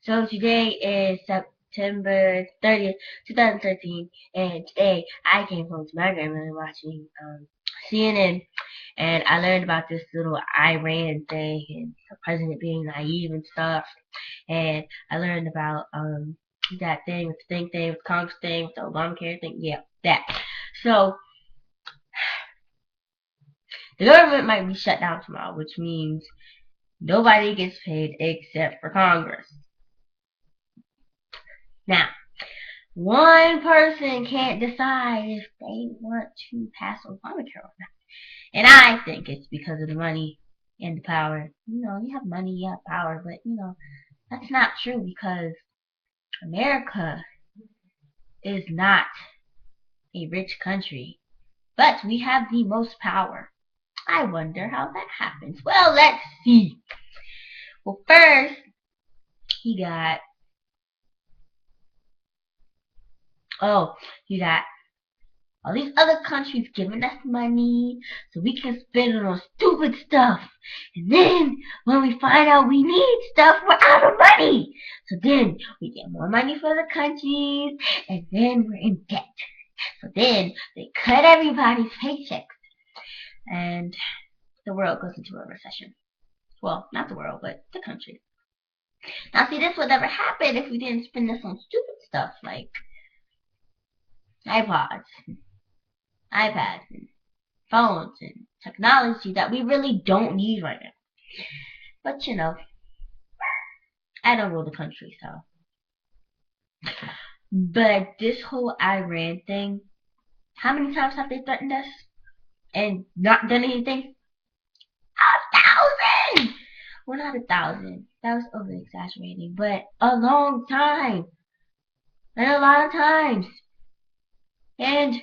So today is September 30th, 2013, and today I came home to my grandmother watching CNN, and I learned about this little Iran thing and the president being naive and stuff, and I learned about that thing with the thing with Congress thing with the Obamacare thing, yeah, that. So the government might be shut down tomorrow, which means nobody gets paid except for Congress. Now, one person can't decide if they want to pass Obamacare or not. And I think it's because of the money and the power. You have money, you have power, but that's not true because America is not a rich country. But we have the most power. I wonder how that happens. Well, let's see. Well, first, he got, you got all these other countries giving us money so we can spend it on stupid stuff. And then when we find out we need stuff, we're out of money. So then we get more money for the countries, and then we're in debt. So then they cut everybody's paychecks, and the world goes into a recession. Well, not the world, but the country. Now, see, this would never happen if we didn't spend this on stupid stuff like iPods, iPads, and phones, and technology that we really don't need right now. But I don't rule the country, so. But this whole Iran thing, how many times have they threatened us and not done anything? 1,000! Well, not 1,000. That was over exaggerating, but a long time. And a lot of times. And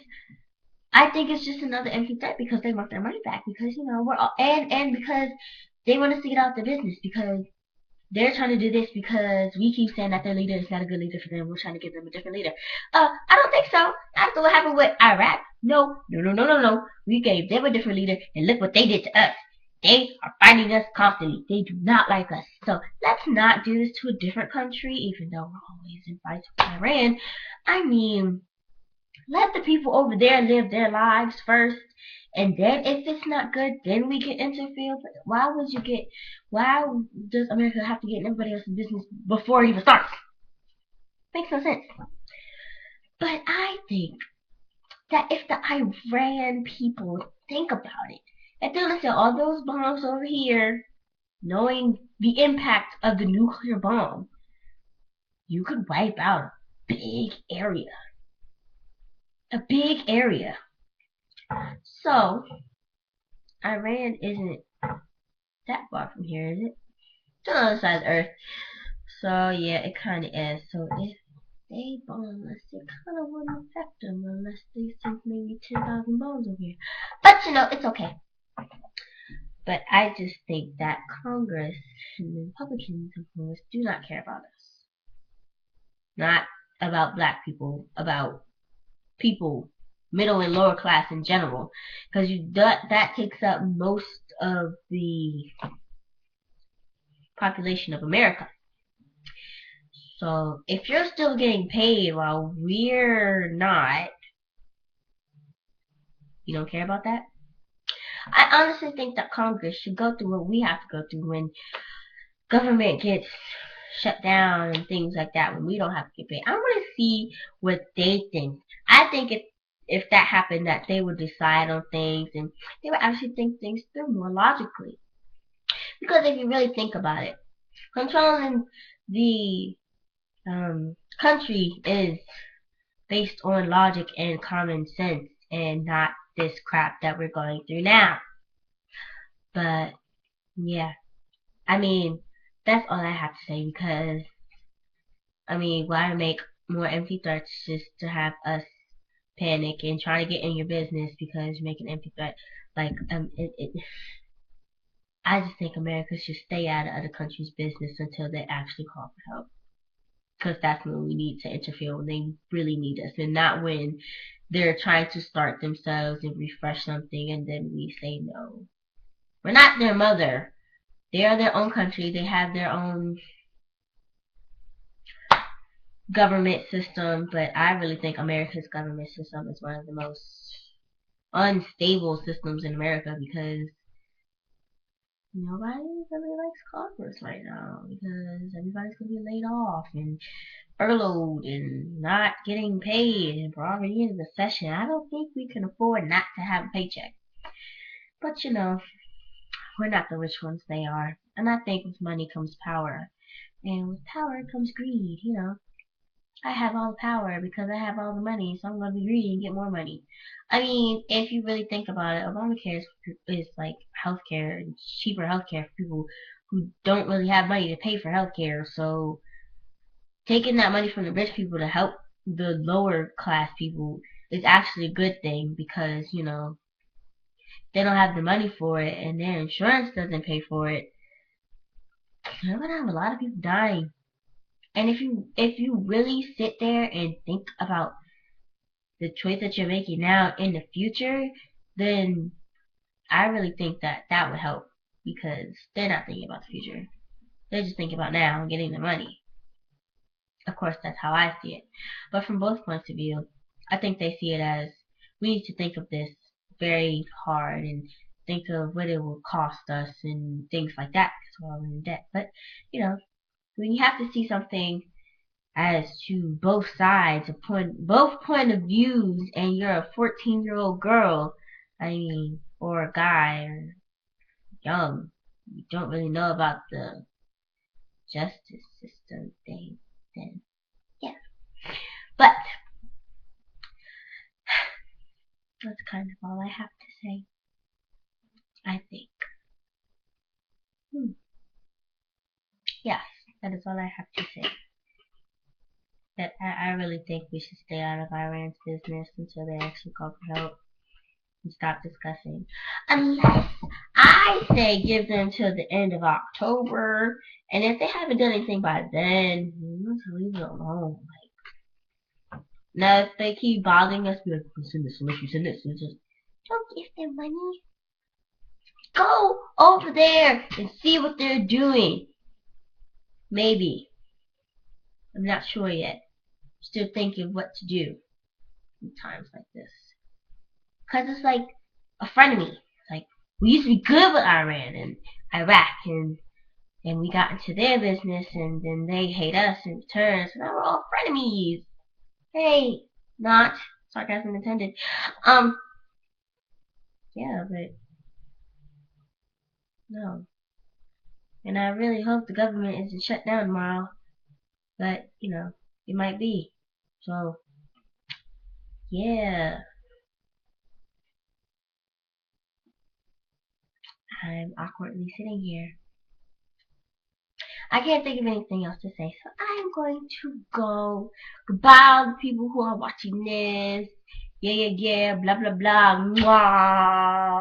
I think it's just another empty threat because they want their money back. Because we're all, and because they want us to get out of the business because they're trying to do this because we keep saying that their leader is not a good leader for them. We're trying to give them a different leader. I don't think so. After what happened with Iraq, no. We gave them a different leader, and look what they did to us. They are fighting us constantly. They do not like us. So let's not do this to a different country, even though we're always in fights with Iran. I mean, let the people over there live their lives first, and then if it's not good, then we can interfere. But why does America have to get in everybody else's business before it even starts? Makes no sense. But I think that if the Iran people think about it, if they listen to all those bombs over here, knowing the impact of the nuclear bomb, you could wipe out a big area. A big area. So, Iran isn't that far from here, is it? It's on the other side of the earth. So, yeah, it kind of is. So, if they bomb us, it kind of wouldn't affect them unless they sink maybe 10,000 bombs over here. But, it's okay. But I just think that Congress and the Republicans in Congress do not care about us. Not about black people, about people, middle and lower class in general, because that takes up most of the population of America. So if you're still getting paid while we're not, you don't care about that? I honestly think that Congress should go through what we have to go through when government gets shut down and things like that, when we don't have to get paid. I want to see what they think. I think if that happened, that they would decide on things and they would actually think things through more logically. Because if you really think about it, controlling the country is based on logic and common sense and not this crap that we're going through now. But yeah, I mean, that's all I have to say because why make more empty threats just to have us panic and try to get in your business because you make an empty threat? Like, I just think America should stay out of other countries' business until they actually call for help. Because that's when we need to interfere, when they really need us, and not when they're trying to start themselves and refresh something and then we say no. We're not their mother. They are their own country. They have their own government system, but I really think America's government system is one of the most unstable systems in America because nobody really likes Congress right now because everybody's gonna be laid off and furloughed and not getting paid and we're already in a recession. I don't think we can afford not to have a paycheck. But we're not the rich ones, they are. And I think with money comes power. And with power comes greed. I have all the power because I have all the money, so I'm going to be greedy and get more money. I mean, if you really think about it, Obamacare is like healthcare, cheaper healthcare for people who don't really have money to pay for healthcare. So taking that money from the rich people to help the lower class people is actually a good thing because, they don't have the money for it and their insurance doesn't pay for it. You're going to have a lot of people dying. And if you really sit there and think about the choice that you're making now in the future, then I really think that that would help because they're not thinking about the future. They're just thinking about now and getting the money. Of course, that's how I see it. But from both points of view, I think they see it as we need to think of this very hard and think of what it will cost us and things like that because we're all in debt. But, when you have to see something as to both sides, both point of views, and you're a 14-year-old girl, I mean, or a guy, or young, you don't really know about the justice system thing, then yeah. But that's kind of all I have to say, I think. Yes, that is all I have to say. That I really think we should stay out of Iran's business until they actually call for help and stop discussing. Unless I say give them till the end of October, and if they haven't done anything by then, let's leave it alone. Now, if they keep bothering us, be like, send this, unless you send this, and just don't give them money. Go over there and see what they're doing. Maybe. I'm not sure yet. Still thinking what to do in times like this. Because it's like a frenemy. It's like, we used to be good with Iran and Iraq, and we got into their business, and then they hate us in return, so now we're all frenemies. Hey, not sarcasm intended. Yeah, but no. And I really hope the government isn't shut down tomorrow, but, it might be. So, yeah, I'm awkwardly sitting here. I can't think of anything else to say, so I'm going to go. Goodbye, the people who are watching this. Yeah, yeah, yeah, blah, blah, blah. Mwah.